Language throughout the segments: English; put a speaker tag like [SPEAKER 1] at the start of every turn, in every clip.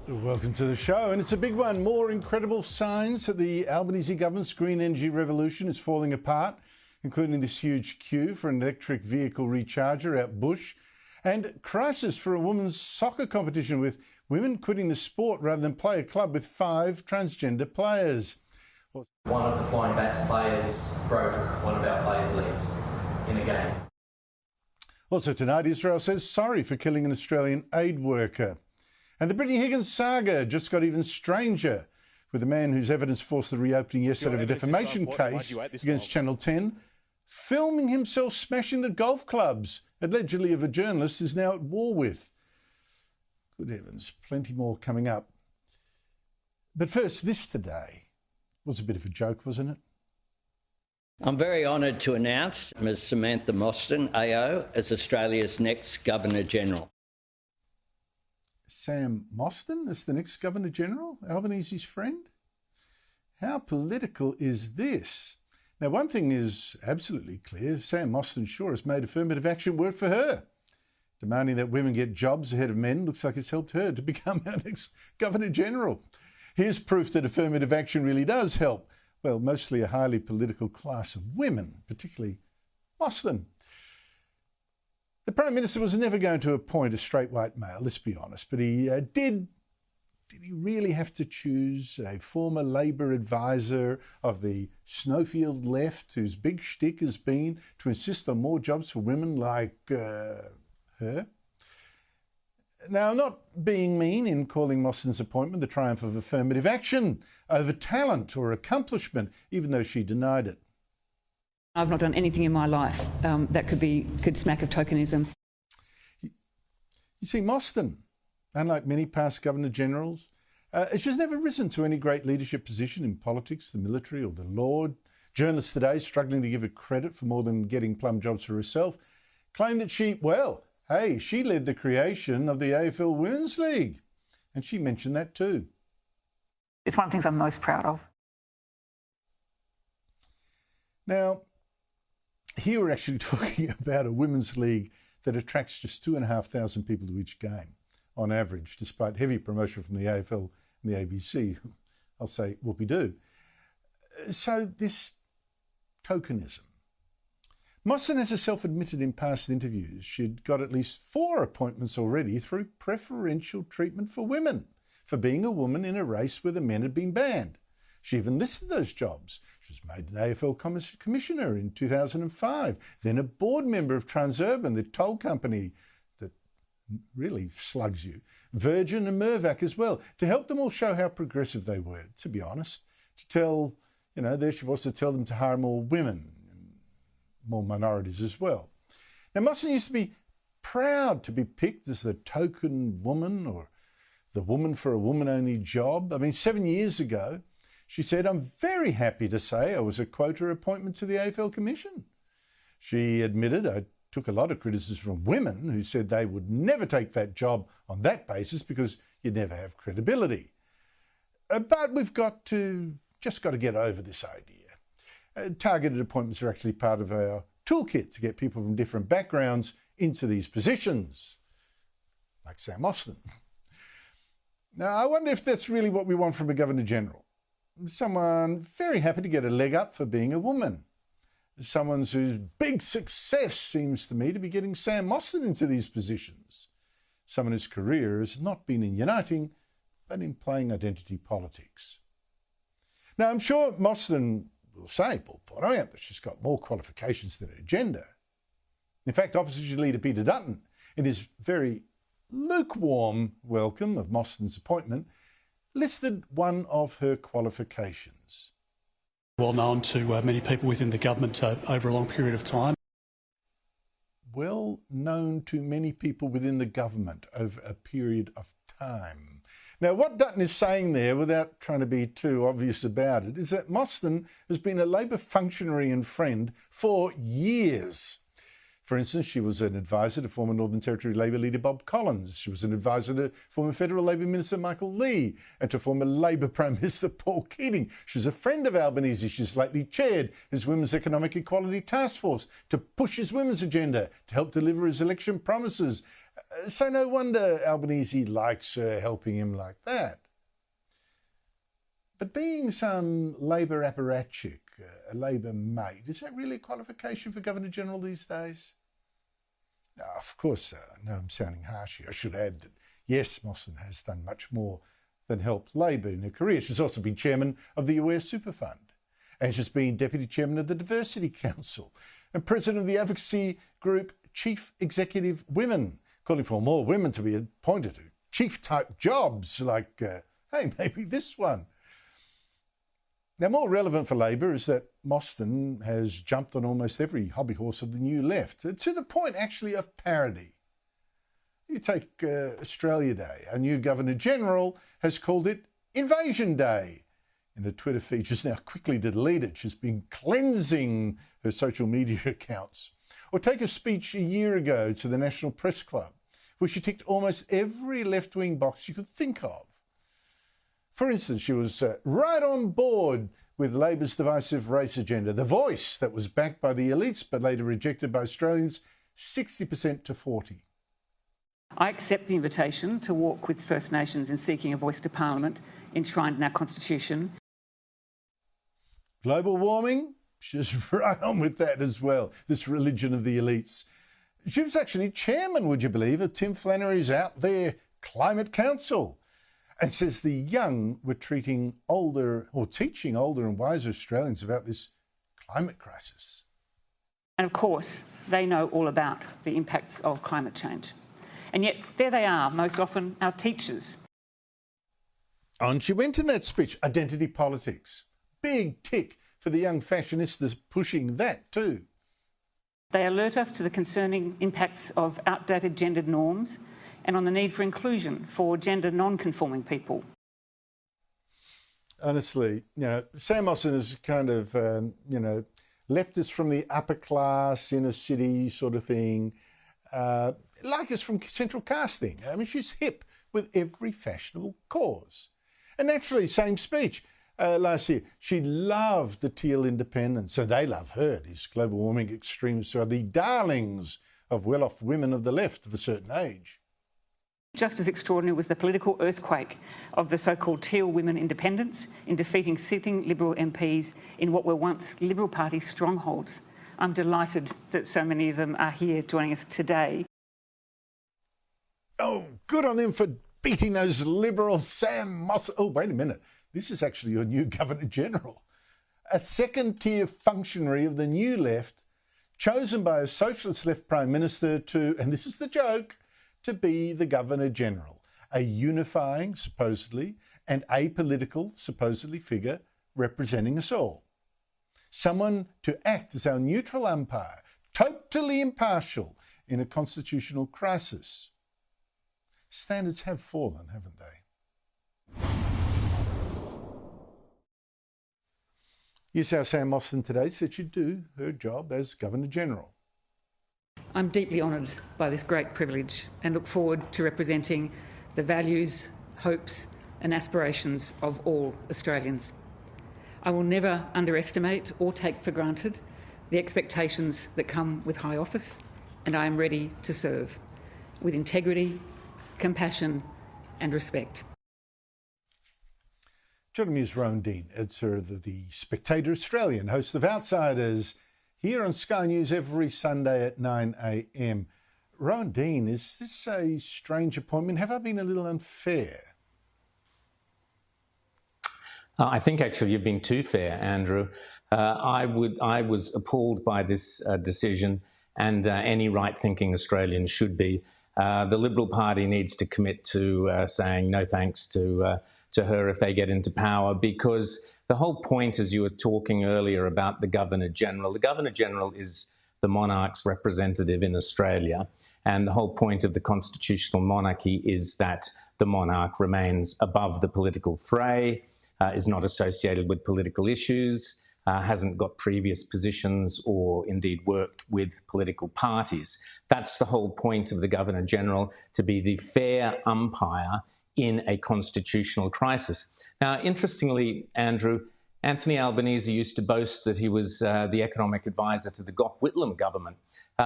[SPEAKER 1] Welcome to the show, and it's a big one. More incredible signs that the Albanese government's green energy revolution is falling apart, including this huge queue for an electric vehicle recharger out bush, and crisis for a women's soccer competition with women quitting the sport rather than play a club with 5 transgender players.
[SPEAKER 2] One of the Flying Bats players broke one of our players' legs in a game.
[SPEAKER 1] Also tonight, Israel says sorry for killing an Australian aid worker. And the Brittany Higgins saga just got even stranger, with the man whose evidence forced the reopening yesterday of a defamation case against Channel 10 filming himself smashing the golf clubs, allegedly of a journalist is now at war with. Good heavens, plenty more coming up. But first, this today was a bit of a joke, wasn't it?
[SPEAKER 3] I'm very honoured to announce Ms Samantha Mostyn, AO, as Australia's next Governor-General.
[SPEAKER 1] Sam Mostyn as the next Governor-General, Albanese's friend? How political is this? Now, one thing is absolutely clear. Sam Mostyn sure has made affirmative action work for her. Demanding that women get jobs ahead of men looks like it's helped her to become our next Governor-General. Here's proof that affirmative action really does help. Well, mostly a highly political class of women, particularly Mostyn. The Prime Minister was never going to appoint a straight white male, let's be honest, but he did he really have to choose a former Labor advisor of the snowfield left whose big shtick has been to insist on more jobs for women like her? Now, I'm not being mean in calling Mostyn's appointment the triumph of affirmative action over talent or accomplishment, even though she denied it.
[SPEAKER 4] I've not done anything in my life that could smack of tokenism.
[SPEAKER 1] You see, Mostyn, unlike many past Governor-Generals, she's never risen to any great leadership position in politics, the military or the law. Journalists today, struggling to give her credit for more than getting plum jobs for herself, claim that she led the creation of the AFL Women's League. And she mentioned that too.
[SPEAKER 4] It's one of the things I'm most proud of.
[SPEAKER 1] Now, here we're actually talking about a women's league that attracts just 2,500 people to each game on average, despite heavy promotion from the AFL and the ABC. I'll say whoopee-doo. So this tokenism. Mostyn has herself admitted in past interviews she'd got at least 4 appointments already through preferential treatment for women, for being a woman in a race where the men had been banned. She even listed those jobs. She was made an AFL commissioner in 2005, then a board member of Transurban, the toll company that really slugs you, Virgin and Mirvac as well, to help them all show how progressive they were, to be honest. To tell, there she was to tell them to hire more women, and more minorities as well. Now, Mostyn used to be proud to be picked as the token woman or the woman for a woman-only job. 7 years ago, she said, "I'm very happy to say I was a quota appointment to the AFL Commission." She admitted, "I took a lot of criticism from women who said they would never take that job on that basis because you'd never have credibility. But we've just got to get over this idea. Targeted appointments are actually part of our toolkit to get people from different backgrounds into these positions," like Sam Mostyn. Now, I wonder if that's really what we want from a Governor-General. Someone very happy to get a leg up for being a woman. Someone whose big success seems to me to be getting Sam Mostyn into these positions. Someone whose career has not been in uniting, but in playing identity politics. Now, I'm sure Mostyn will say, that she's got more qualifications than her gender. In fact, Opposition Leader Peter Dutton, in his very lukewarm welcome of Mostyn's appointment, listed one of her qualifications.
[SPEAKER 5] Well known to many people within the government over a long period of time.
[SPEAKER 1] Well known to many people within the government over a period of time. Now, what Dutton is saying there, without trying to be too obvious about it, is that Mostyn has been a Labor functionary and friend for years. For instance, she was an advisor to former Northern Territory Labor leader Bob Collins. She was an advisor to former Federal Labor Minister Michael Lee and to former Labor Prime Minister Paul Keating. She's a friend of Albanese. She's lately chaired his Women's Economic Equality Task Force to push his women's agenda, to help deliver his election promises, So no wonder Albanese likes her helping him like that. But being some Labor apparatchik, a Labor mate, is that really a qualification for Governor-General these days? Of course, no, I'm sounding harsh here. I should add that, yes, Mostyn has done much more than help Labor in her career. She's also been chairman of the Aware Super Fund, and she's been deputy chairman of the Diversity Council and president of the advocacy group Chief Executive Women, calling for more women to be appointed to chief-type jobs like, hey, maybe this one. Now, more relevant for Labor is that Mostyn has jumped on almost every hobby horse of the New Left, to the point, actually, of parody. You take Australia Day. Our new Governor-General has called it Invasion Day. In a Twitter feed, she's now quickly deleted. She's been cleansing her social media accounts. Or take a speech a year ago to the National Press Club, where she ticked almost every left-wing box you could think of. For instance, she was right on board with Labor's divisive race agenda, the voice that was backed by the elites but later rejected by Australians 60% to 40%.
[SPEAKER 4] I accept the invitation to walk with First Nations in seeking a voice to Parliament enshrined in our Constitution.
[SPEAKER 1] Global warming? She's right on with that as well, this religion of the elites. She was actually chairman, would you believe, of Tim Flannery's Out There Climate Council, and says the young were teaching older and wiser Australians about this climate crisis.
[SPEAKER 4] And of course, they know all about the impacts of climate change. And yet there they are, most often our teachers.
[SPEAKER 1] On she went in that speech, identity politics. Big tick for the young fashionistas pushing that too.
[SPEAKER 4] They alert us to the concerning impacts of outdated gendered norms and on the need for inclusion for gender non-conforming people.
[SPEAKER 1] Honestly, Sam Mostyn is kind of, leftist from the upper class, inner city sort of thing. Like us from central casting. I mean, she's hip with every fashionable cause. And naturally, same speech last year. She loved the teal independents, so they love her. These global warming extremists are the darlings of well-off women of the left of a certain age.
[SPEAKER 4] Just as extraordinary was the political earthquake of the so-called teal women independents in defeating sitting Liberal MPs in what were once Liberal Party strongholds. I'm delighted that so many of them are here joining us today.
[SPEAKER 1] Oh, good on them for beating those Liberals, Sam Mostyn. Oh, wait a minute. This is actually your new Governor-General. A second-tier functionary of the New Left, chosen by a socialist left Prime Minister to, and this is the joke, to be the Governor-General, a unifying, supposedly, and apolitical, supposedly, figure representing us all. Someone to act as our neutral umpire, totally impartial in a constitutional crisis. Standards have fallen, haven't they? Yes, our Sam Mostyn today said she'd do her job as Governor-General.
[SPEAKER 4] I'm deeply honoured by this great privilege and look forward to representing the values, hopes and aspirations of all Australians. I will never underestimate or take for granted the expectations that come with high office, and I am ready to serve with integrity, compassion and respect.
[SPEAKER 1] Joining me is Rowan Dean, editor of the Spectator Australian, host of Outsiders, here on Sky News every Sunday at 9 a.m. Rowan Dean, is this a strange appointment? Have I been a little unfair?
[SPEAKER 6] I think actually you've been too fair, Andrew. I was appalled by this decision, and any right-thinking Australian should be. The Liberal Party needs to commit to saying no thanks to her if they get into power, because the whole point, as you were talking earlier about the Governor-General is the monarch's representative in Australia, and the whole point of the constitutional monarchy is that the monarch remains above the political fray, is not associated with political issues, hasn't got previous positions or indeed worked with political parties. That's the whole point of the Governor-General, to be the fair umpire in a constitutional crisis. Now, interestingly, Andrew, Anthony Albanese used to boast that he was the economic advisor to the Gough Whitlam government.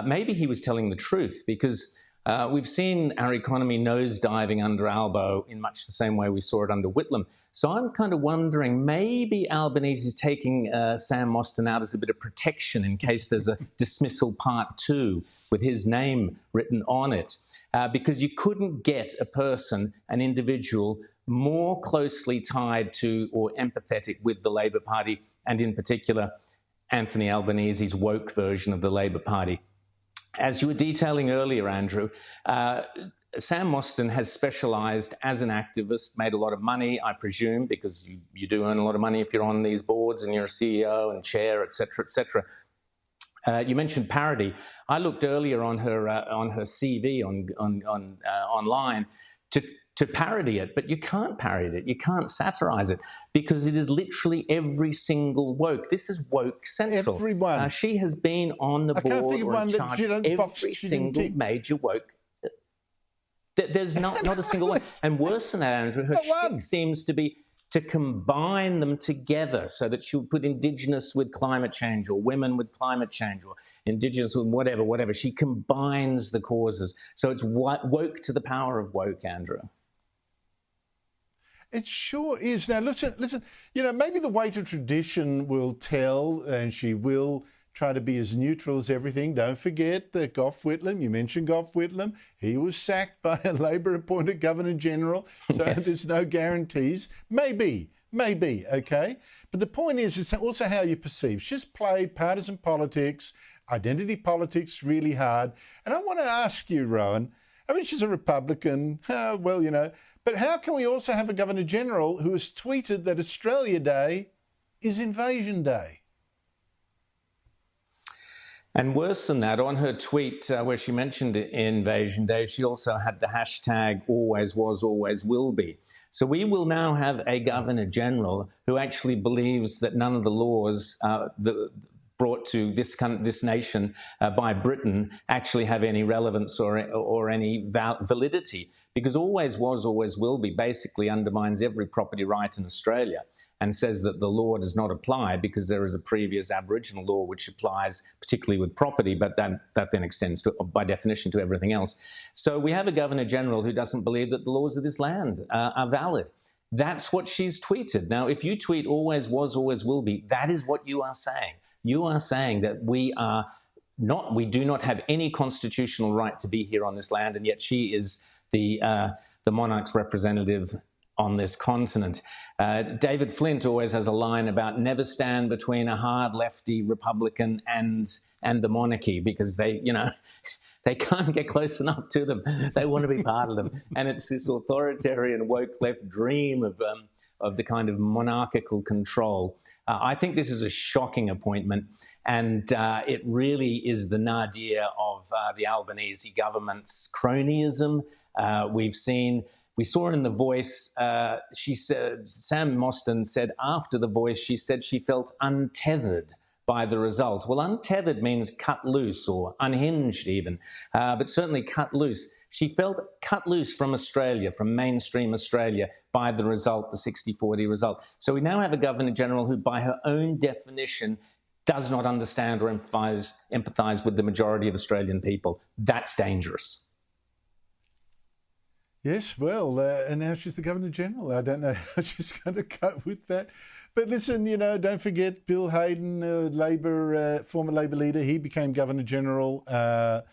[SPEAKER 6] Maybe he was telling the truth, because We've seen our economy nosediving under Albo in much the same way we saw it under Whitlam. So I'm kind of wondering, maybe Albanese is taking Sam Mostyn out as a bit of protection in case there's a dismissal part 2 with his name written on it. Because you couldn't get a person, an individual, more closely tied to or empathetic with the Labor Party, and in particular, Anthony Albanese's woke version of the Labor Party. As you were detailing earlier, Andrew, Sam Mostyn has specialised as an activist, made a lot of money, I presume, because you do earn a lot of money if you're on these boards and you're a CEO and chair, etc., etc. You mentioned parody. I looked earlier on her CV online to parody it, but you can't parody it. You can't satirise it because it is literally every single woke. This is woke central.
[SPEAKER 1] Everyone.
[SPEAKER 6] She has been on the board or in charge of every single major woke. There's not a single one. And worse than that, Andrew, her shtick seems to be to combine them together so that she'll put Indigenous with climate change or women with climate change or Indigenous with whatever. She combines the causes. So it's woke to the power of woke, Andrew.
[SPEAKER 1] It sure is. Now, listen, maybe the weight of tradition will tell, and she will try to be as neutral as everything. Don't forget that Gough Whitlam, you mentioned Gough Whitlam, he was sacked by a Labor-appointed Governor-General, so yes. There's no guarantees. Maybe, okay? But the point is it's also how you perceive. She's played partisan politics, identity politics really hard. And I want to ask you, Rowan, I mean, she's a Republican, but how can we also have a Governor-General who has tweeted that Australia Day is Invasion Day?
[SPEAKER 6] And worse than that, on her tweet where she mentioned Invasion Day, she also had the hashtag always was, always will be. So we will now have a Governor-General who actually believes that none of the laws brought to this nation by Britain actually have any relevance or any validity, because always was, always will be basically undermines every property right in Australia and says that the law does not apply because there is a previous Aboriginal law which applies particularly with property, but that then extends to, by definition, to everything else. So we have a Governor-General who doesn't believe that the laws of this land are valid. That's what she's tweeted. Now, if you tweet always was, always will be, that is what you are saying. You are saying that we do not have any constitutional right to be here on this land, and yet she is the monarch's representative on this continent. David Flint always has a line about never stand between a hard lefty Republican and the monarchy, because they can't get close enough to them. They want to be part of them. And it's this authoritarian woke left dream of the kind of monarchical control. I think this is a shocking appointment, and it really is the nadir of the Albanese government's cronyism. We saw it in The Voice. She said, Sam Mostyn said after The Voice, she said she felt untethered by the result. Well, untethered means cut loose or unhinged even, but certainly cut loose. She felt cut loose from Australia, from mainstream Australia, by the result, the 60-40 result. So we now have a Governor-General who, by her own definition, does not understand or empathise with the majority of Australian people. That's dangerous.
[SPEAKER 1] Yes, well, and now she's the Governor-General. I don't know how she's going to cope with that. But listen, don't forget Bill Hayden, former Labor leader. He became Governor-General.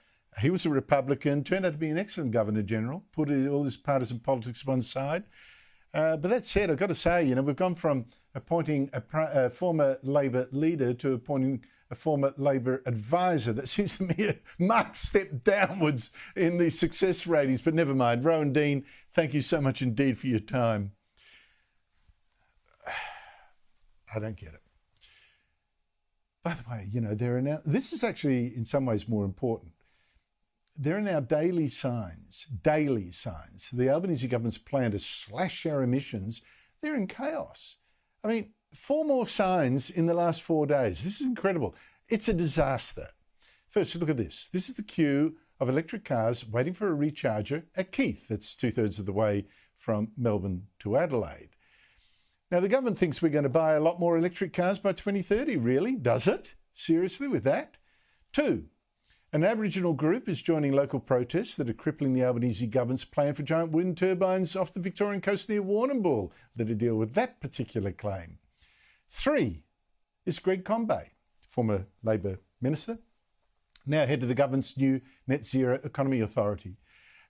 [SPEAKER 1] He was a Republican, turned out to be an excellent Governor-General, put all his partisan politics to one side. But that said, I've got to say, we've gone from appointing a former Labor leader to appointing a former Labor advisor. That seems to me a marked step downwards in the success ratings, but never mind. Rowan Dean, thank you so much indeed for your time. I don't get it. By the way, this is actually in some ways more important. There are now daily signs. The Albanese government's plan to slash our emissions, they're in chaos. I mean, 4 more signs in the last 4 days. This is incredible. It's a disaster. First, look at this. This is the queue of electric cars waiting for a recharger at Keith. That's 2/3 of the way from Melbourne to Adelaide. Now, the government thinks we're going to buy a lot more electric cars by 2030. Really? Does it? Seriously with that? 2, An Aboriginal group is joining local protests that are crippling the Albanese government's plan for giant wind turbines off the Victorian coast near Warrnambool that deal with that particular claim. 3 is Greg Combet, former Labor minister, now head of the government's new Net Zero Economy Authority.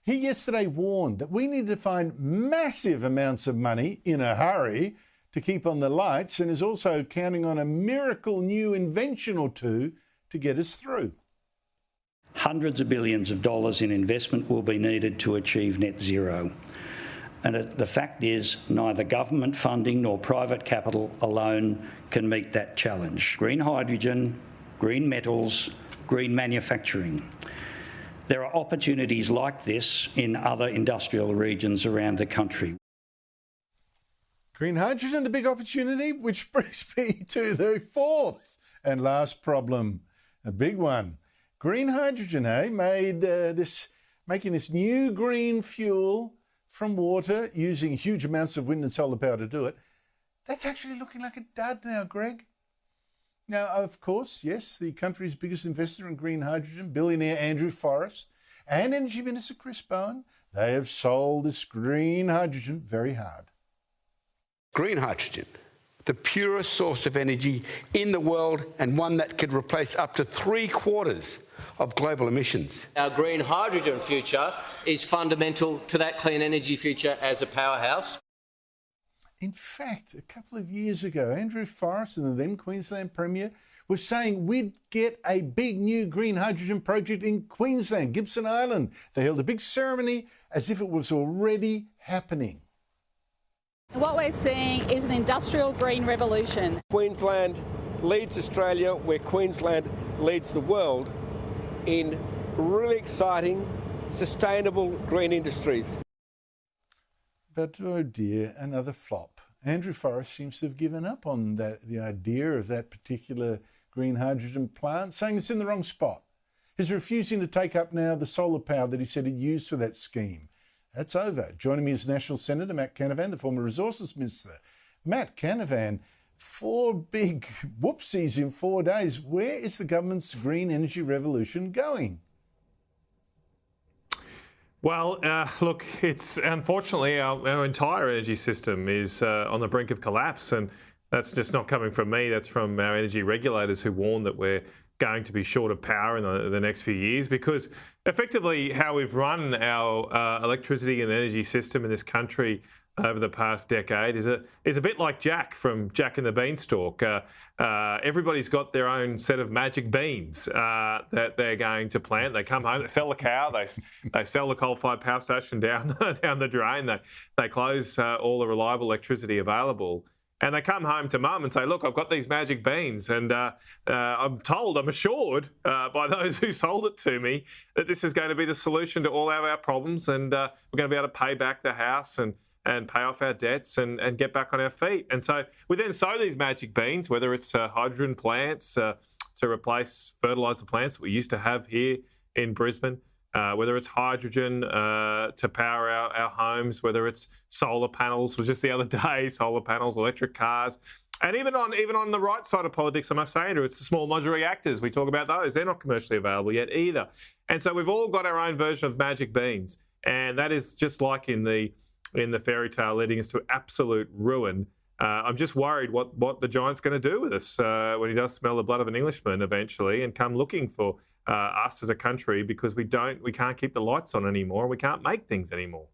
[SPEAKER 1] He yesterday warned that we need to find massive amounts of money in a hurry to keep on the lights, and is also counting on a miracle new invention or two to get us through.
[SPEAKER 7] Hundreds of billions of dollars in investment will be needed to achieve net zero. And the fact is, neither government funding nor private capital alone can meet that challenge. Green hydrogen, green metals, green manufacturing. There are opportunities like this in other industrial regions around the country.
[SPEAKER 1] Green hydrogen, the big opportunity, which brings me to the 4th and last problem, a big one. Green hydrogen, making this new green fuel from water using huge amounts of wind and solar power to do it. That's actually looking like a dud now, Greg. Now, of course, yes, the country's biggest investor in green hydrogen, billionaire Andrew Forrest, and Energy Minister Chris Bowen, they have sold this green hydrogen very hard.
[SPEAKER 8] Green hydrogen, the purest source of energy in the world, and one that could replace up to 3/4 of global emissions.
[SPEAKER 9] Our green hydrogen future is fundamental to that clean energy future as a powerhouse.
[SPEAKER 1] In fact, a couple of years ago, Andrew Forrest and the then Queensland Premier was saying we'd get a big new green hydrogen project in Queensland, Gibson Island. They held a big ceremony as if it was already happening.
[SPEAKER 10] What we're seeing is an industrial green revolution.
[SPEAKER 11] Queensland leads Australia where Queensland leads the world in really exciting, sustainable green industries.
[SPEAKER 1] But, oh dear, another flop. Andrew Forrest seems to have given up on the idea of that particular green hydrogen plant, saying it's in the wrong spot. He's refusing to take up now the solar power that he said he'd used for that scheme. That's over. Joining me is National Senator Matt Canavan, the former Resources Minister. Matt Canavan, 4 big whoopsies in 4 days. Where is the government's green energy revolution going?
[SPEAKER 12] Well, look, it's unfortunately our entire energy system is on the brink of collapse, and that's just not coming from me. That's from our energy regulators who warn that we're going to be short of power in the next few years, because effectively how we've run our electricity and energy system in this country over the past decade is a bit like Jack from Jack and the Beanstalk. Everybody's got their own set of magic beans that they're going to plant. They come home, they sell the cow, they sell the coal-fired power station down the drain, they close all the reliable electricity available. And they come home to mum and say, look, I've got these magic beans, and I'm assured by those who sold it to me that this is going to be the solution to all of our problems, and we're going to be able to pay back the house and pay off our debts and get back on our feet. And so we then sow these magic beans, whether it's hydrogen plants to replace fertiliser plants that we used to have here in Brisbane, whether it's hydrogen to power our homes, whether it's solar panels, was just the other day, solar panels, electric cars. And even on the right side of politics, I must say, Andrew, it's the small modular reactors. We talk about those. They're not commercially available yet either. And so we've all got our own version of magic beans. And that is just like in the fairy tale leading us to absolute ruin. I'm just worried what the giant's going to do with us when he does smell the blood of an Englishman eventually and come looking for us as a country, because we can't keep the lights on anymore. We can't make things anymore.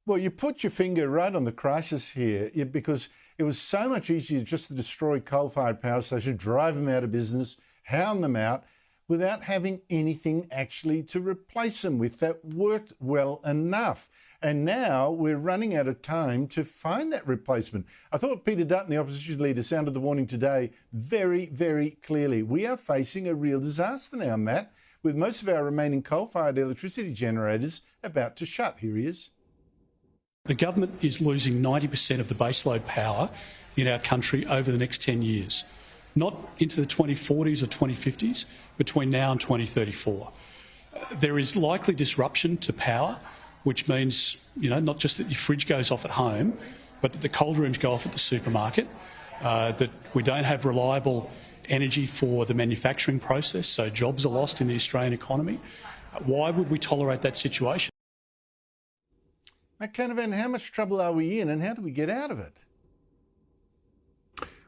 [SPEAKER 1] Well, you put your finger right on the crisis here, because it was so much easier just to destroy coal-fired power stations, drive them out of business, hound them out, without having anything actually to replace them with that worked well enough. And now we're running out of time to find that replacement. I thought Peter Dutton, the opposition leader, sounded the warning today very, very clearly. We are facing a real disaster now, Matt, with most of our remaining coal-fired electricity generators about to shut. Here he is.
[SPEAKER 5] The government is losing 90% of the baseload power in our country over the next 10 years. Not into the 2040s or 2050s, between now and 2034. There is likely disruption to power, which means, not just that your fridge goes off at home, but that the cold rooms go off at the supermarket, that we don't have reliable energy for the manufacturing process, so jobs are lost in the Australian economy. Why would we tolerate that situation?
[SPEAKER 1] Matt Canavan, how much trouble are we in and how do we get out of it?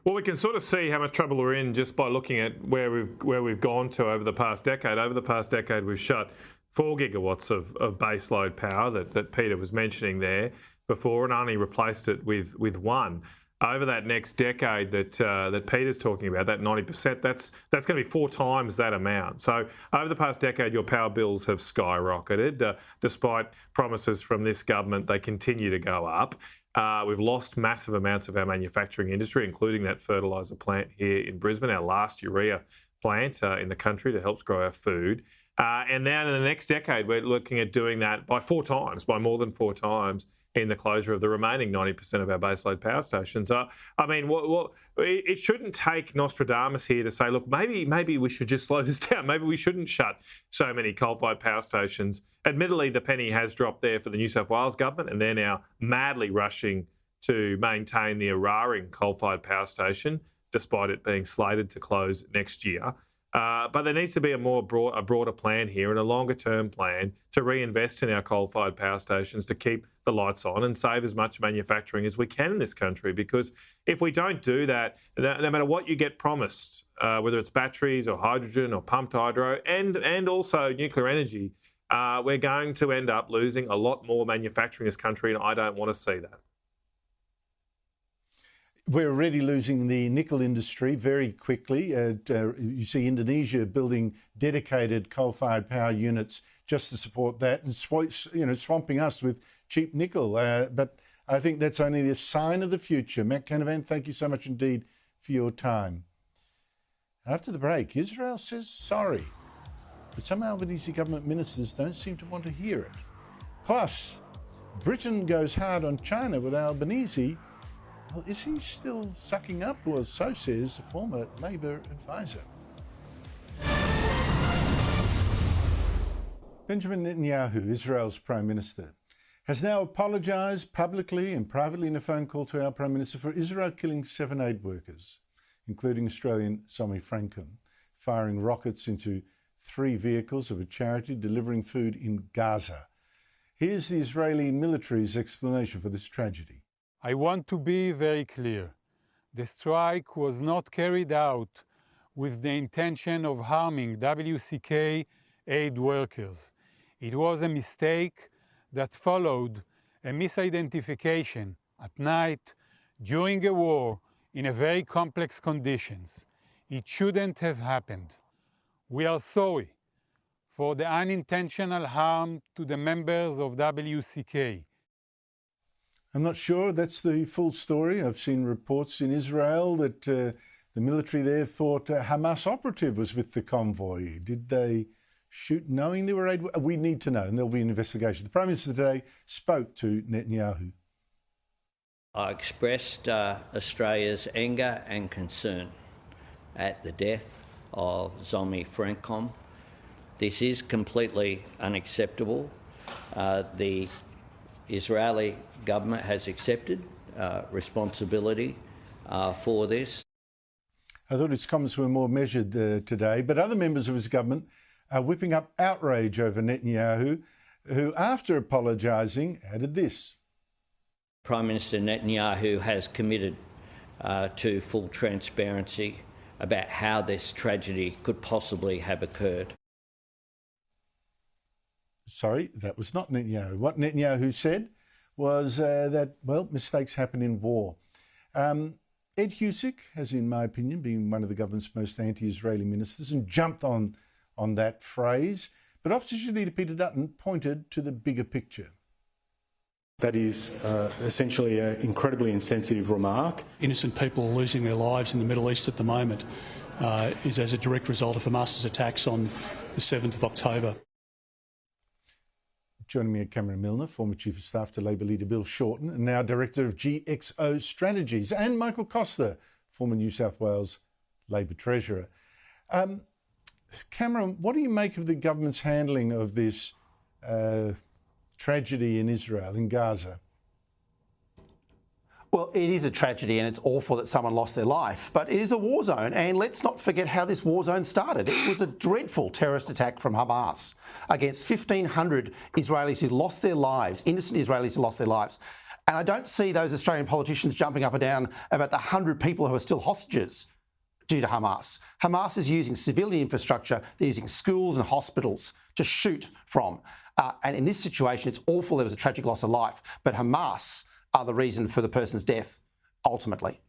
[SPEAKER 12] Well, we can sort of see how much trouble we're in just by looking at where we've gone to over the past decade. Over the past decade, we've shut 4 gigawatts of baseload power that Peter was mentioning there before, and only replaced it with 1. Over that next decade that Peter's talking about, that 90%, that's going to be 4 times that amount. So over the past decade, your power bills have skyrocketed. Despite promises from this government, they continue to go up. We've lost massive amounts of our manufacturing industry, including that fertiliser plant here in Brisbane, our last urea plant in the country that helps grow our food. And now in the next decade, we're looking at doing that by 4 times, by more than 4 times, in the closure of the remaining 90% of our baseload power stations. I mean, it shouldn't take Nostradamus here to say, look, maybe we should just slow this down. Maybe we shouldn't shut so many coal-fired power stations. Admittedly, the penny has dropped there for the New South Wales government, and they're now madly rushing to maintain the Eraring coal-fired power station, despite it being slated to close next year. But there needs to be a broader plan here and a longer-term plan to reinvest in our coal-fired power stations to keep the lights on and save as much manufacturing as we can in this country. Because if we don't do that, no matter what you get promised, whether it's batteries or hydrogen or pumped hydro and also nuclear energy, we're going to end up losing a lot more manufacturing in this country, and I don't want to see that.
[SPEAKER 1] We're already losing the nickel industry very quickly. You see Indonesia building dedicated coal-fired power units just to support that and swamping us with cheap nickel. But I think that's only the sign of the future. Matt Canavan, thank you so much indeed for your time. After the break, Israel says sorry, but some Albanese government ministers don't seem to want to hear it. Plus, Britain goes hard on China with Albanese. Well, is he still sucking up? Well, so says a former Labor advisor. Benjamin Netanyahu, Israel's Prime Minister, has now apologised publicly and privately in a phone call to our Prime Minister for Israel killing 7 aid workers, including Australian Somi Frankham, firing rockets into 3 vehicles of a charity delivering food in Gaza. Here's the Israeli military's explanation for this tragedy.
[SPEAKER 13] I want to be very clear. The strike was not carried out with the intention of harming WCK aid workers. It was a mistake that followed a misidentification at night during a war in a very complex conditions. It shouldn't have happened. We are sorry for the unintentional harm to the members of WCK.
[SPEAKER 1] I'm not sure that's the full story. I've seen reports in Israel that the military there thought a Hamas operative was with the convoy. Did they shoot knowing they were aid? We need to know, and there'll be an investigation. The Prime Minister today spoke to Netanyahu.
[SPEAKER 3] I expressed Australia's anger and concern at the death of Somi Frankham. This is completely unacceptable. The Israeli government has accepted responsibility for this.
[SPEAKER 1] I thought his comments were more measured today, but other members of his government are whipping up outrage over Netanyahu, who, after apologising, added this.
[SPEAKER 3] Prime Minister Netanyahu has committed to full transparency about how this tragedy could possibly have occurred.
[SPEAKER 1] Sorry, that was not Netanyahu. What Netanyahu said was that, well, mistakes happen in war. Ed Husic has, in my opinion, been one of the government's most anti-Israeli ministers and jumped on that phrase. But Opposition Leader Peter Dutton pointed to the bigger picture.
[SPEAKER 14] That is essentially an incredibly insensitive remark.
[SPEAKER 5] Innocent people are losing their lives in the Middle East at the moment is as a direct result of Hamas's attacks on the 7th of October.
[SPEAKER 1] Joining me are Cameron Milner, former Chief of Staff to Labor leader Bill Shorten, and now Director of GXO Strategies, and Michael Costa, former New South Wales Labor Treasurer. Cameron, what do you make of the government's handling of this tragedy in Israel, in Gaza?
[SPEAKER 15] Well, it is a tragedy and it's awful that someone lost their life, but it is a war zone, and let's not forget how this war zone started. It was a dreadful terrorist attack from Hamas against 1,500 Israelis who lost their lives, innocent Israelis who lost their lives. And I don't see those Australian politicians jumping up and down about the 100 people who are still hostages due to Hamas. Hamas is using civilian infrastructure, they're using schools and hospitals to shoot from. And in this situation, it's awful there was a tragic loss of life, but Hamas are the reason for the person's death, ultimately.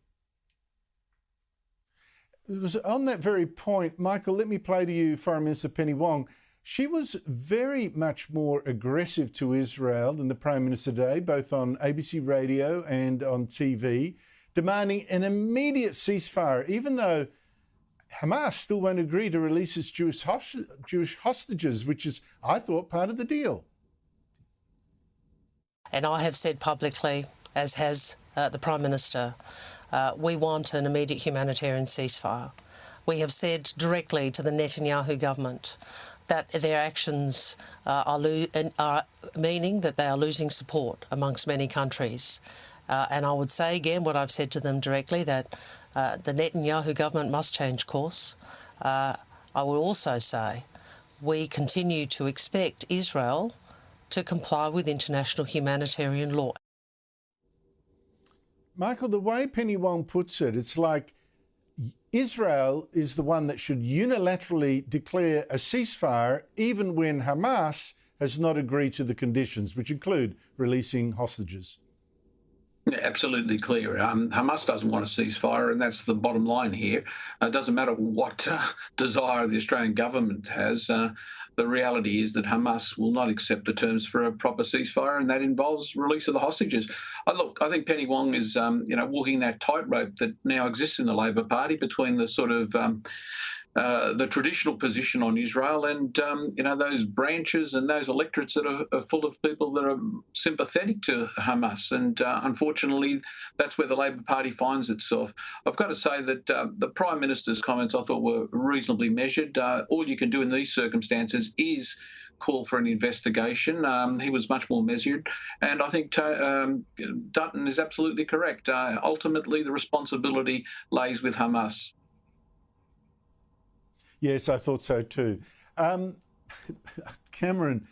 [SPEAKER 1] It was on that very point, Michael, let me play to you Foreign Minister Penny Wong. She was very much more aggressive to Israel than the Prime Minister today, both on ABC radio and on TV, demanding an immediate ceasefire, even though Hamas still won't agree to release its Jewish hostages, which is, I thought, part of the deal.
[SPEAKER 16] And I have said publicly, as has the Prime Minister, we want an immediate humanitarian ceasefire. We have said directly to the Netanyahu government that their actions are meaning that they are losing support amongst many countries. And I would say again what I've said to them directly, that the Netanyahu government must change course. I will also say we continue to expect Israel to comply with international humanitarian law.
[SPEAKER 1] Michael, the way Penny Wong puts it, it's like Israel is the one that should unilaterally declare a ceasefire even when Hamas has not agreed to the conditions, which include releasing hostages.
[SPEAKER 17] Yeah, absolutely clear. Hamas doesn't want a ceasefire, and that's the bottom line here. It doesn't matter what desire the Australian government has. The reality is that Hamas will not accept the terms for a proper ceasefire, and that involves release of the hostages. Look, I think Penny Wong is, walking that tightrope that now exists in the Labor Party between the sort of the traditional position on Israel and, those branches and those electorates that are full of people that are sympathetic to Hamas. And unfortunately, that's where the Labor Party finds itself. I've got to say that the Prime Minister's comments I thought were reasonably measured. All you can do in these circumstances is call for an investigation. He was much more measured. And I think Dutton is absolutely correct. Ultimately, the responsibility lays with Hamas.
[SPEAKER 1] Yes, I thought so too. Cameron,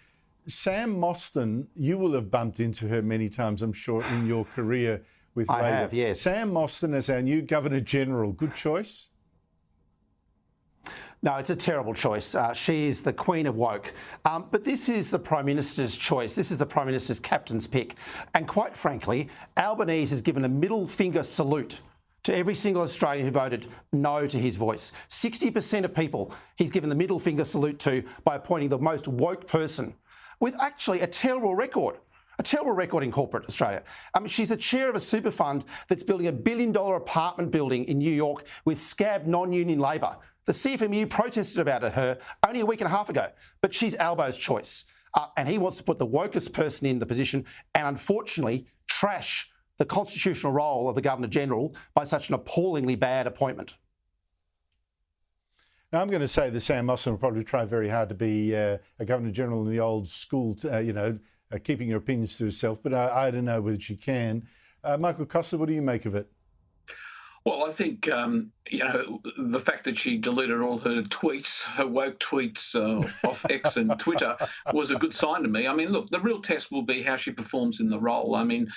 [SPEAKER 1] Sam Mostyn, you will have bumped into her many times, I'm sure, in your career with Labor.
[SPEAKER 15] I have, yes.
[SPEAKER 1] Sam Mostyn as our new Governor-General, good choice?
[SPEAKER 15] No, it's a terrible choice. She is the queen of woke. But this is the Prime Minister's choice. This is the Prime Minister's captain's pick. And quite frankly, Albanese has given a middle finger salute to every single Australian who voted no to his voice. 60% of people he's given the middle finger salute to by appointing the most woke person with actually a terrible record in corporate Australia. I mean, she's the chair of a super fund that's building $1 billion apartment building in New York with scab non-union labour. The CFMU protested about her only a week and a half ago, but she's Albo's choice. And he wants to put the wokest person in the position and unfortunately trash the constitutional role of the Governor-General by such an appallingly bad appointment.
[SPEAKER 1] Now, I'm going to say that Sam Mostyn will probably try very hard to be a Governor-General in the old school, keeping her opinions to herself, but I don't know whether she can. Michael Costa, what do you make of it?
[SPEAKER 17] Well, I think, the fact that she deleted all her tweets, her woke tweets off X and Twitter was a good sign to me. I mean, look, the real test will be how she performs in the role. I mean,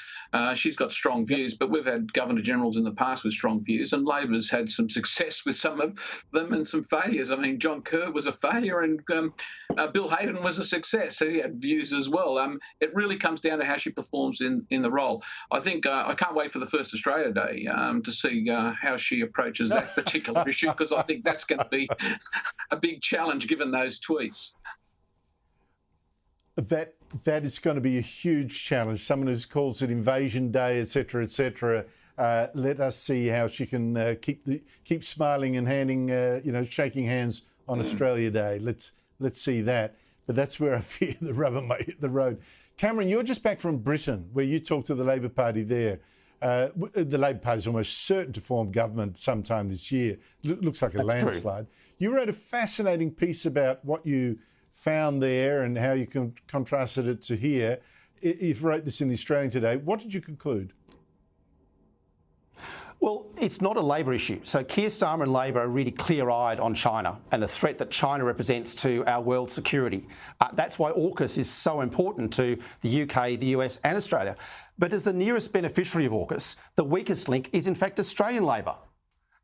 [SPEAKER 17] she's got strong views, but we've had Governor-Generals in the past with strong views, and Labor's had some success with some of them and some failures. I mean, John Kerr was a failure and Bill Hayden was a success. So he had views as well. It really comes down to how she performs in the role. I think I can't wait for the first Australia Day to see how she approaches that particular issue, because I think that's going to be a big challenge given those tweets.
[SPEAKER 1] That is going to be a huge challenge. Someone who calls it Invasion Day, etc., etc. Let us see how she can keep smiling and shaking hands on Australia Day. Let's see that. But that's where I fear the rubber might hit the road. Cameron, you're just back from Britain, where you talked to the Labor Party there. The Labor Party is almost certain to form government sometime this year. Looks like a landslide. True. You wrote a fascinating piece about what you found there and how you contrasted it to here. You wrote this in the Australian today. What did you conclude?
[SPEAKER 15] Well, it's not a Labor issue. So Keir Starmer and Labor are really clear-eyed on China and the threat that China represents to our world security. That's why AUKUS is so important to the UK, the US and Australia. But as the nearest beneficiary of AUKUS, the weakest link is in fact Australian Labor.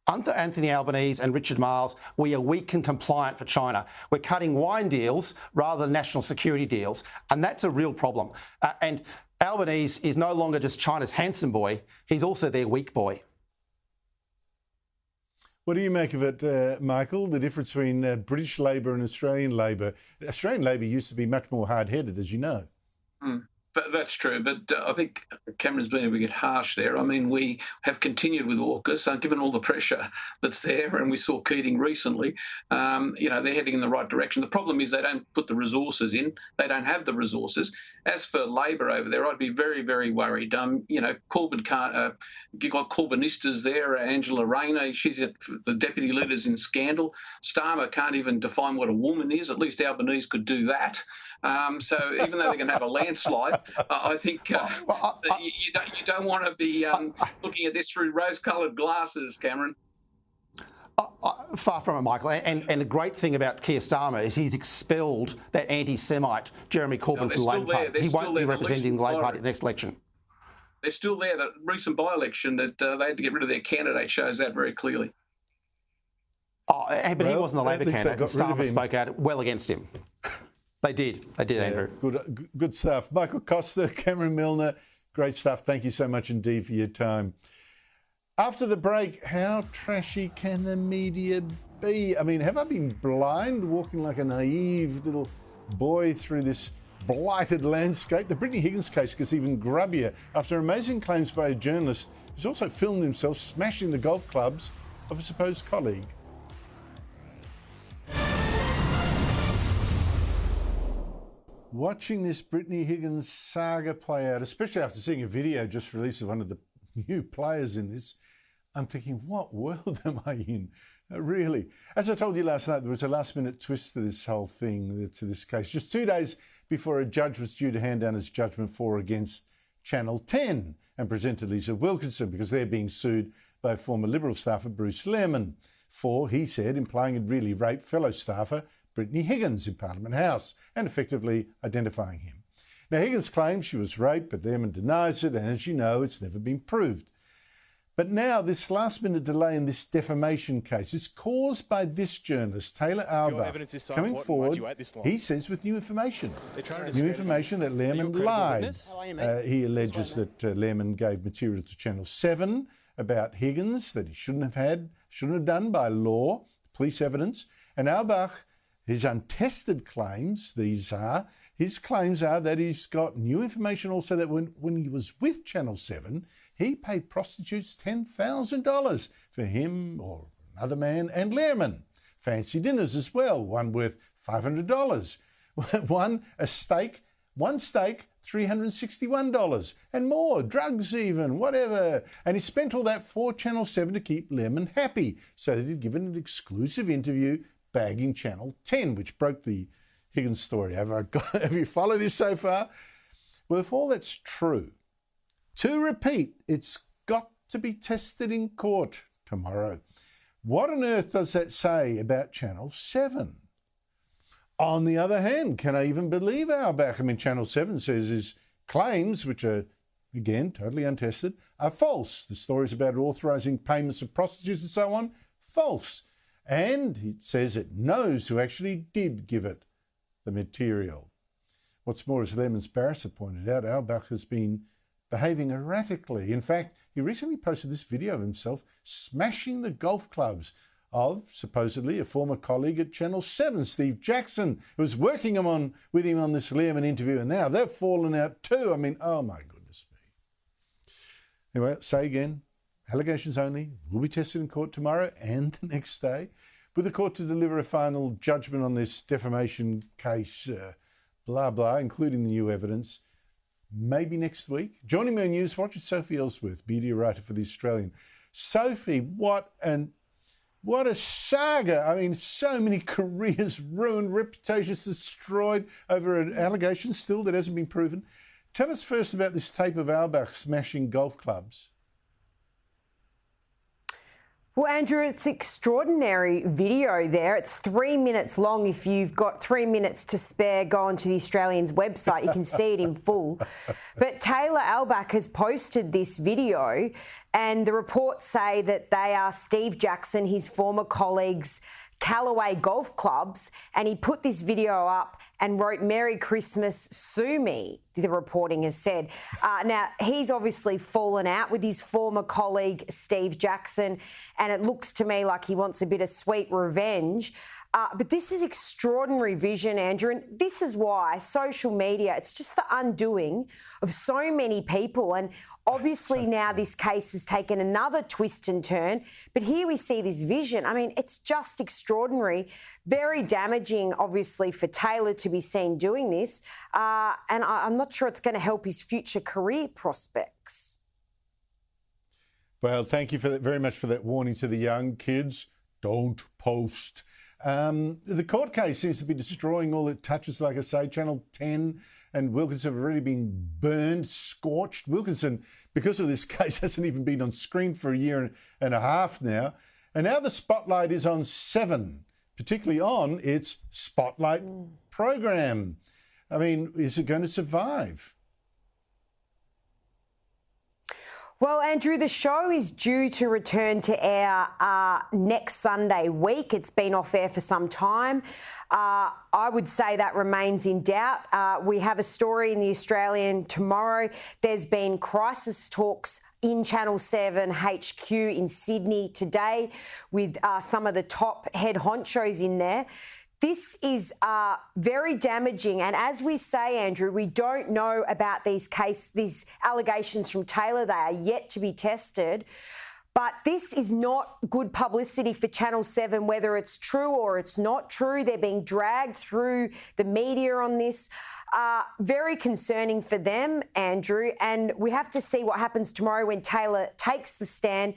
[SPEAKER 15] Under Anthony Albanese and Richard Marles, we are weak and compliant for China. We're cutting wine deals rather than national security deals, and that's a real problem. And Albanese is no longer just China's handsome boy, he's also their weak boy.
[SPEAKER 1] What do you make of it, Michael, the difference between British Labor and Australian Labor? Australian Labor used to be much more hard-headed, as you know.
[SPEAKER 17] That's true, but I think Cameron's been a bit harsh there. I mean, we have continued with AUKUS, given all the pressure that's there, and we saw Keating recently. You know, they're heading in the right direction. The problem is they don't put the resources in. They don't have the resources. As for Labor over there, I'd be very, very worried. You know, Corbyn can't. You've got Corbynistas there, Angela Rayner. She's the deputy leaders in scandal. Starmer can't even define what a woman is. At least Albanese could do that. So even though they're going to have a landslide, I think you don't want to be looking at this through rose-coloured glasses, Cameron.
[SPEAKER 15] Far from it, Michael. And the great thing about Keir Starmer is he's expelled that anti-Semite Jeremy Corbyn from the Labor Party. He won't be representing the Labor Party at the next election.
[SPEAKER 17] They're still there. The recent by-election that they had to get rid of their candidate shows that very clearly.
[SPEAKER 15] But he wasn't the Labor candidate, and Starmer spoke out well against him. They did, Andrew.
[SPEAKER 1] Good stuff. Michael Costa, Cameron Milner, great stuff. Thank you so much indeed for your time. After the break, how trashy can the media be? I mean, have I been blind, walking like a naive little boy through this blighted landscape? The Brittany Higgins case gets even grubbier after amazing claims by a journalist who's also filmed himself smashing the golf clubs of a supposed colleague. Watching this Brittany Higgins saga play out, especially after seeing a video just released of one of the new players in this, I'm thinking, what world am I in? Really? As I told you last night, there was a last-minute twist to this whole thing, to this case. Just 2 days before a judge was due to hand down his judgment for or against Channel 10 and presenter Lisa Wilkinson because they're being sued by former Liberal staffer Bruce Lehrmann for, he said, implying he'd really raped fellow staffer Brittany Higgins in Parliament House and effectively identifying him. Now, Higgins claims she was raped, but Lehrmann denies it, and as you know, it's never been proved. But now, this last-minute delay in this defamation case is caused by this journalist, Taylor Albach, coming forward, he says, with new information. New information that Lehrmann lied. He alleges that Lehrmann gave material to Channel 7 about Higgins that he shouldn't have done by law, police evidence, and Albach, his untested claims, his claims are that he's got new information also that when he was with Channel 7, he paid prostitutes $10,000 for him or another man and Lehrmann. Fancy dinners as well, one worth $500. One steak, $361 and more, drugs even, whatever. And he spent all that for Channel 7 to keep Lehrmann happy so that he'd given an exclusive interview bagging Channel 10, which broke the Higgins story. Have you followed this so far? Well, if all that's true, to repeat, it's got to be tested in court tomorrow. What on earth does that say about Channel 7? On the other hand, can I even believe Albach? I mean, Channel 7 says his claims, which are, again, totally untested, are false. The stories about authorising payments of prostitutes and so on, false. And it says it knows who actually did give it the material. What's more, as Lehrmann's barrister pointed out, Albach has been behaving erratically. In fact, he recently posted this video of himself smashing the golf clubs of, supposedly, a former colleague at Channel 7, Steve Jackson, who was working with him on this Lehrmann interview, and now they've fallen out too. I mean, oh my goodness me. Anyway, say again, allegations only, will be tested in court tomorrow and the next day, with the court to deliver a final judgment on this defamation case, blah, blah, including the new evidence, maybe next week. Joining me on Newswatch is Sophie Ellsworth, media writer for The Australian. Sophie, what a saga. I mean, so many careers ruined, reputations destroyed over an allegation still that hasn't been proven. Tell us first about this tape of Albach smashing golf clubs.
[SPEAKER 18] Well, Andrew, it's extraordinary video there. It's 3 minutes long. If you've got 3 minutes to spare, go onto the Australian's website. You can see it in full. But Taylor Albach has posted this video, and the reports say that they are Steve Jackson, his former colleagues, Callaway Golf Clubs, and he put this video up and wrote, "Merry Christmas, sue me," the reporting has said. Now, he's obviously fallen out with his former colleague, Steve Jackson, and it looks to me like he wants a bit of sweet revenge. But this is extraordinary vision, Andrew, and this is why social media, it's just the undoing of so many people. And obviously now this case has taken another twist and turn, but here we see this vision. I mean, it's just extraordinary, very damaging, obviously, for Taylor to be seen doing this, and I'm not sure it's going to help his future career prospects.
[SPEAKER 1] Well, thank you for that, very much for that warning to the young kids. Don't post. The court case seems to be destroying all it touches. Like I say, Channel 10 and Wilkinson have already been burned, scorched. Wilkinson, because of this case, hasn't even been on screen for a year and a half now. And now the spotlight is on Seven, particularly on its Spotlight program. I mean, is it going to survive?
[SPEAKER 18] Well, Andrew, the show is due to return to air next Sunday week. It's been off air for some time. I would say that remains in doubt. We have a story in The Australian tomorrow. There's been crisis talks in Channel 7 HQ in Sydney today with some of the top head honchos in there. This is very damaging, and as we say, Andrew, we don't know about these allegations from Taylor. They are yet to be tested. But this is not good publicity for Channel 7, whether it's true or it's not true. They're being dragged through the media on this. Very concerning for them, Andrew, and we have to see what happens tomorrow when Taylor takes the stand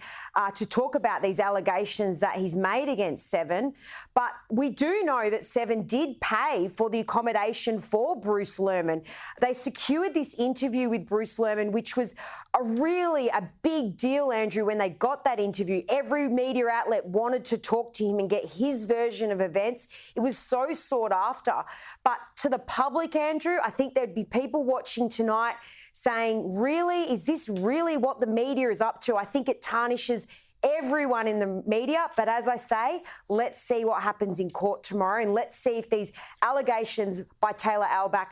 [SPEAKER 18] to talk about these allegations that he's made against Seven. But we do know that Seven did pay for the accommodation for Bruce Lerman. They secured this interview with Bruce Lerman, which was a big deal, Andrew, when they got that interview. Every media outlet wanted to talk to him and get his version of events. It was so sought after. But to the public, Andrew, I think there'd be people watching tonight saying, really, is this really what the media is up to? I think it tarnishes everyone in the media. But as I say, let's see what happens in court tomorrow, and let's see if these allegations by Taylor Albach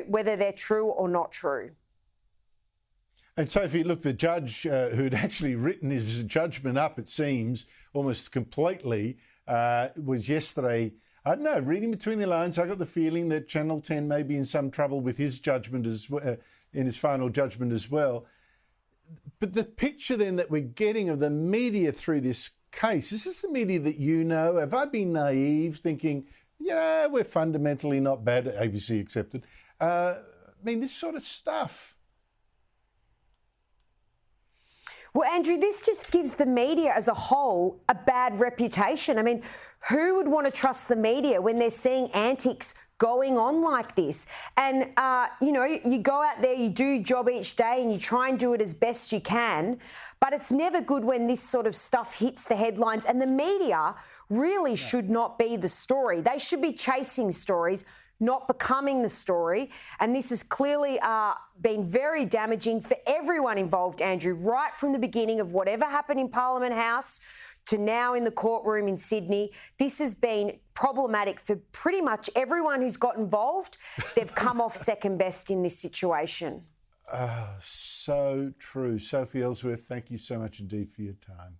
[SPEAKER 18] whether they're true or not true.
[SPEAKER 1] And Sophie, look, the judge who'd actually written his judgment up, it seems, almost completely, was yesterday. I don't know, reading between the lines, I got the feeling that Channel 10 may be in some trouble with his judgment in his final judgment as well. But the picture then that we're getting of the media through this case, is this the media that you know? Have I been naive thinking, we're fundamentally not bad, ABC accepted? I mean, this sort of stuff.
[SPEAKER 18] Well, Andrew, this just gives the media as a whole a bad reputation. I mean, who would want to trust the media when they're seeing antics going on like this? And, you go out there, you do your job each day and you try and do it as best you can, but it's never good when this sort of stuff hits the headlines, and the media really should not be the story. They should be chasing stories, not becoming the story. And this has clearly been very damaging for everyone involved, Andrew, right from the beginning of whatever happened in Parliament House to now in the courtroom in Sydney. This has been problematic for pretty much everyone who's got involved. They've come off second best in this situation.
[SPEAKER 1] So true. Sophie Ellsworth, thank you so much indeed for your time.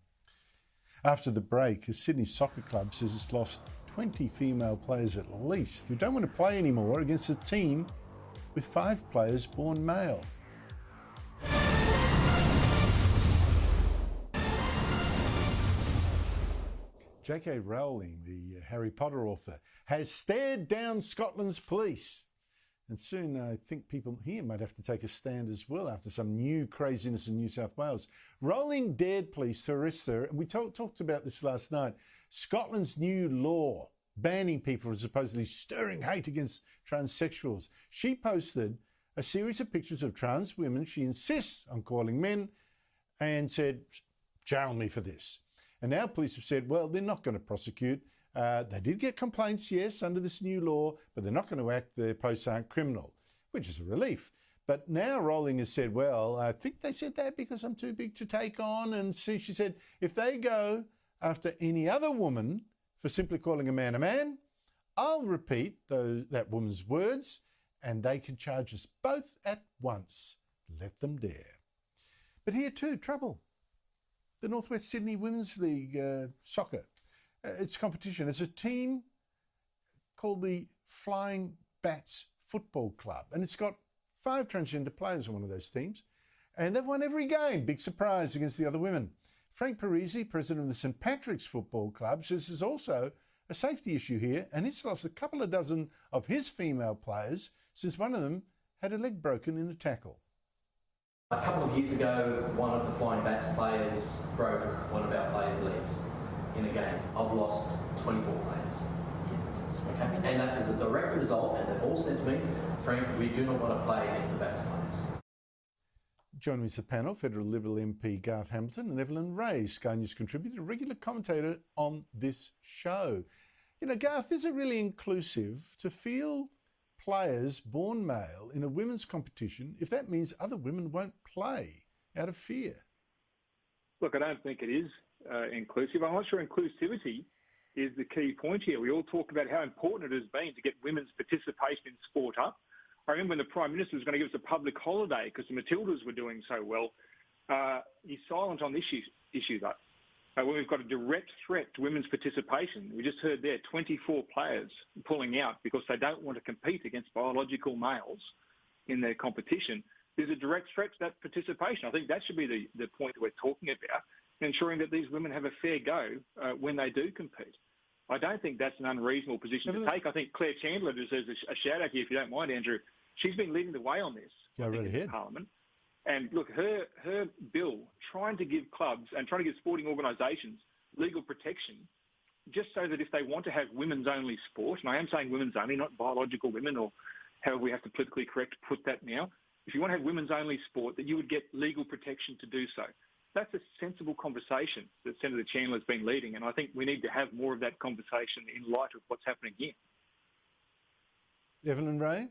[SPEAKER 1] After the break, the Sydney Soccer Club says it's lost 20 female players at least who don't want to play anymore against a team with 5 players born male. J.K. Rowling, the Harry Potter author, has stared down Scotland's police. And soon I think people here might have to take a stand as well after some new craziness in New South Wales. Rowling dared police to arrest her. We talked about this last night. Scotland's new law banning people from supposedly stirring hate against transsexuals. She posted a series of pictures of trans women she insists on calling men and said, jail me for this. And now police have said, well, they're not going to prosecute. They did get complaints, yes, under this new law, but they're not going to act. Their posts aren't criminal, which is a relief. But now Rowling has said, well, I think they said that because I'm too big to take on. And she said, if they go after any other woman for simply calling a man, I'll repeat that woman's words and they can charge us both at once. Let them dare. But here too, trouble. The North West Sydney Women's League soccer, its competition. It's a team called the Flying Bats Football Club, and it's got 5 transgender players on one of those teams, and they've won every game. Big surprise against the other women. Frank Parisi, president of the St Patrick's Football Club, says there's also a safety issue here, and he's lost a couple of dozen of his female players since one of them had a leg broken in a tackle.
[SPEAKER 2] A couple of years ago, one of the Flying Bats players broke one of our players' legs in a game. I've lost 24 players. Okay. And that's as a direct result, and they've all said to me, Frank, we do not want to play against the Bats players.
[SPEAKER 1] Joining me is the panel, Federal Liberal MP Garth Hamilton and Evelyn Ray, Sky News contributor, regular commentator on this show. You know, Garth, is it really inclusive to field players born male in a women's competition if that means other women won't play out of fear?
[SPEAKER 19] Look, I don't think it is inclusive. I'm not sure inclusivity is the key point here. We all talk about how important it has been to get women's participation in sport up. I remember when the Prime Minister was going to give us a public holiday because the Matildas were doing so well. He's silent on this issue though. When we've got a direct threat to women's participation, we just heard there 24 players pulling out because they don't want to compete against biological males in their competition. There's a direct threat to that participation. I think that should be the point that we're talking about, ensuring that these women have a fair go when they do compete. I don't think that's an unreasonable position to take. I think Claire Chandler deserves a shout out here, if you don't mind, Andrew. She's been leading the way on this in Parliament. And look, her bill trying to give clubs and trying to give sporting organisations legal protection, just so that if they want to have women's only sport, and I am saying women's only, not biological women or however we have to politically correct put that now, if you want to have women's only sport, that you would get legal protection to do so. That's a sensible conversation that Senator Chandler's been leading, and I think we need to have more of that conversation in light of what's happening here.
[SPEAKER 1] Evelyn Ray?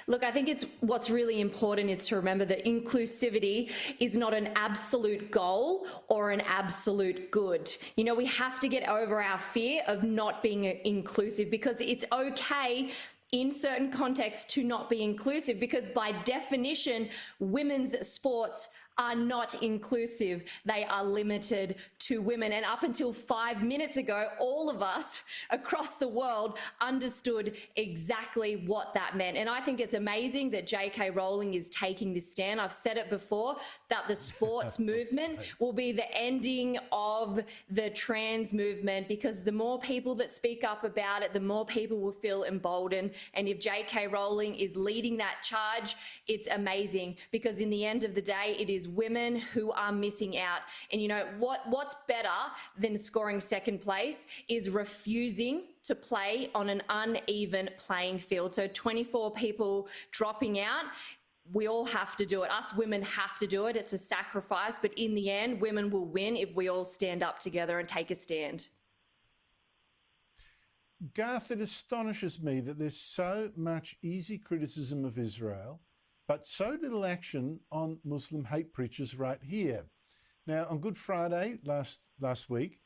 [SPEAKER 20] Look, I think what's really important is to remember that inclusivity is not an absolute goal or an absolute good. You know, we have to get over our fear of not being inclusive, because it's okay in certain contexts to not be inclusive, because by definition, women's sports are not inclusive. They are limited to women. And up until 5 minutes ago, all of us across the world understood exactly what that meant. And I think it's amazing that J.K. Rowling is taking this stand. I've said it before, that the sports movement will be the ending of the trans movement, because the more people that speak up about it, the more people will feel emboldened. And if J.K. Rowling is leading that charge, it's amazing, because in the end of the day, it is women who are missing out. And you know, what's better than scoring second place is refusing to play on an uneven playing field. So 24 people dropping out, we all have to do it. Us women have to do it. It's a sacrifice, but in the end, women will win if we all stand up together and take a stand.
[SPEAKER 1] Garth, it astonishes me that there's so much easy criticism of Israel, but so little action on Muslim hate preachers right here. Now, on Good Friday last week,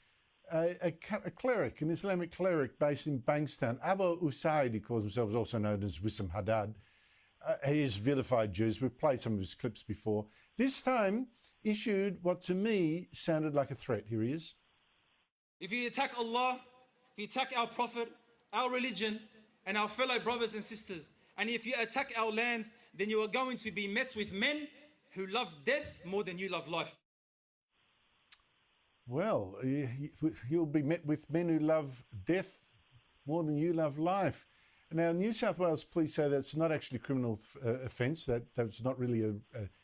[SPEAKER 1] a cleric, an Islamic cleric based in Bankstown, Abu Usaid, he calls himself, also known as Wissam Haddad. He has vilified Jews. We've played some of his clips before. This time, issued what to me sounded like a threat. Here he is.
[SPEAKER 21] If you attack Allah, if you attack our Prophet, our religion, and our fellow brothers and sisters, and if you attack our lands, then you are going to be met with men who love death more than you love life.
[SPEAKER 1] Well, you'll be met with men who love death more than you love life. Now, New South Wales police say that's not actually a criminal offence, that's not really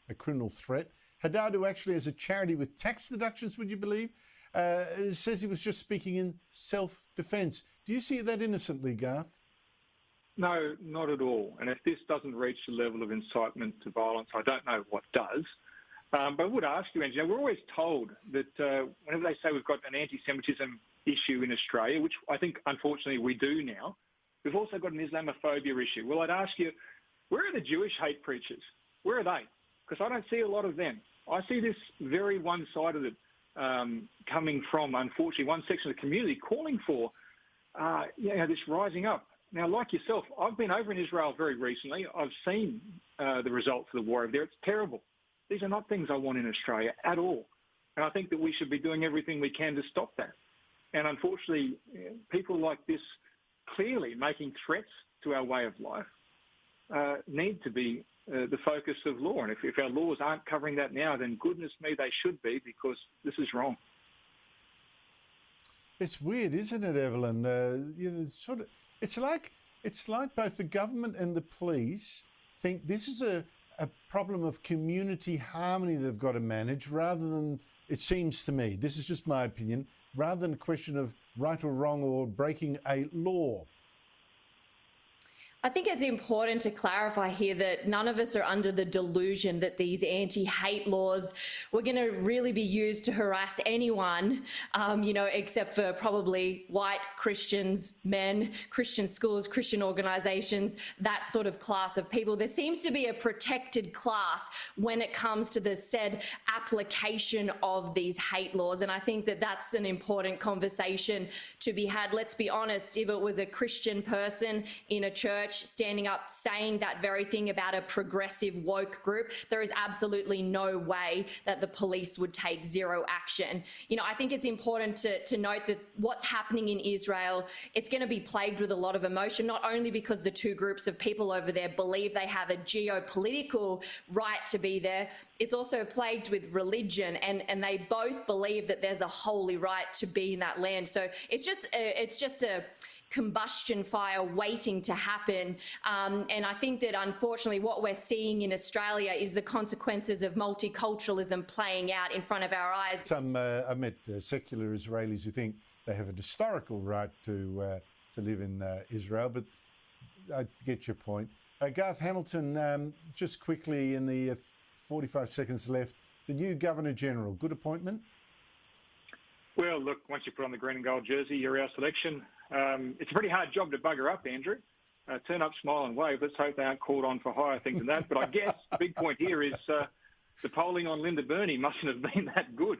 [SPEAKER 1] a criminal threat. Haddad, who actually has a charity with tax deductions, would you believe, says he was just speaking in self-defence. Do you see that innocently, Garth?
[SPEAKER 19] No, not at all. And if this doesn't reach the level of incitement to violence, I don't know what does. But I would ask you, Andrew, we're always told that whenever they say we've got an anti-Semitism issue in Australia, which I think, unfortunately, we do now, we've also got an Islamophobia issue. Well, I'd ask you, where are the Jewish hate preachers? Where are they? Because I don't see a lot of them. I see this very one-sided coming from, unfortunately, one section of the community calling for this rising up. Now, like yourself, I've been over in Israel very recently. I've seen the results of the war over there. It's terrible. These are not things I want in Australia at all. And I think that we should be doing everything we can to stop that. And unfortunately, people like this clearly making threats to our way of life need to be the focus of law. And if our laws aren't covering that now, then goodness me, they should be, because this is wrong.
[SPEAKER 1] It's weird, isn't it, Evelyn? It's like both the government and the police think this is a problem of community harmony they've got to manage, rather than, it seems to me, this is just my opinion, rather than a question of right or wrong or breaking a law.
[SPEAKER 20] I think it's important to clarify here that none of us are under the delusion that these anti-hate laws were going to really be used to harass anyone, except for probably white Christians, men, Christian schools, Christian organisations, that sort of class of people. There seems to be a protected class when it comes to the said application of these hate laws, and I think that that's an important conversation to be had. Let's be honest, if it was a Christian person in a church standing up saying that very thing about a progressive woke group, there is absolutely no way that the police would take zero action. I think it's important to note that what's happening in Israel, it's going to be plagued with a lot of emotion, not only because the two groups of people over there believe they have a geopolitical right to be there, it's also plagued with religion, and they both believe that there's a holy right to be in that land. So it's just a combustion fire waiting to happen. And I think that unfortunately what we're seeing in Australia is the consequences of multiculturalism playing out in front of our eyes.
[SPEAKER 1] I met secular Israelis who think they have a historical right to live in Israel, but I get your point. Garth Hamilton, just quickly in the 45 seconds left, the new Governor-General, good appointment?
[SPEAKER 19] Well, look, once you put on the green and gold jersey, you're our selection. It's a pretty hard job to bugger up, Andrew. Turn up, smile and wave. Let's hope they aren't called on for higher things than that. But I guess the big point here is the polling on Linda Burney mustn't have been that good.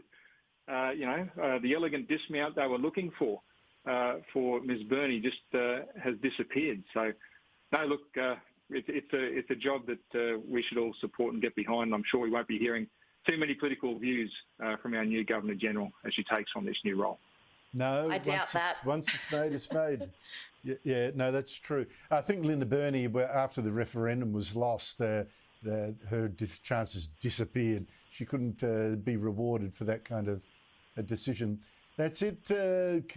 [SPEAKER 19] The elegant dismount they were looking for Ms. Burney just has disappeared. So, no, look, it's a job that we should all support and get behind. I'm sure we won't be hearing too many political views from our new Governor-General as she takes on this new role.
[SPEAKER 1] No,
[SPEAKER 20] I doubt that.
[SPEAKER 1] Once it's made, it's made. Yeah, no, that's true. I think Linda Burney, after the referendum was lost, her chances disappeared. She couldn't be rewarded for that kind of a decision. That's it.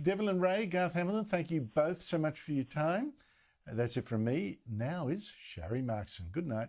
[SPEAKER 1] Devlin Ray, Garth Hamilton, thank you both so much for your time. That's it from me. Now is Sharry Markson. Good night.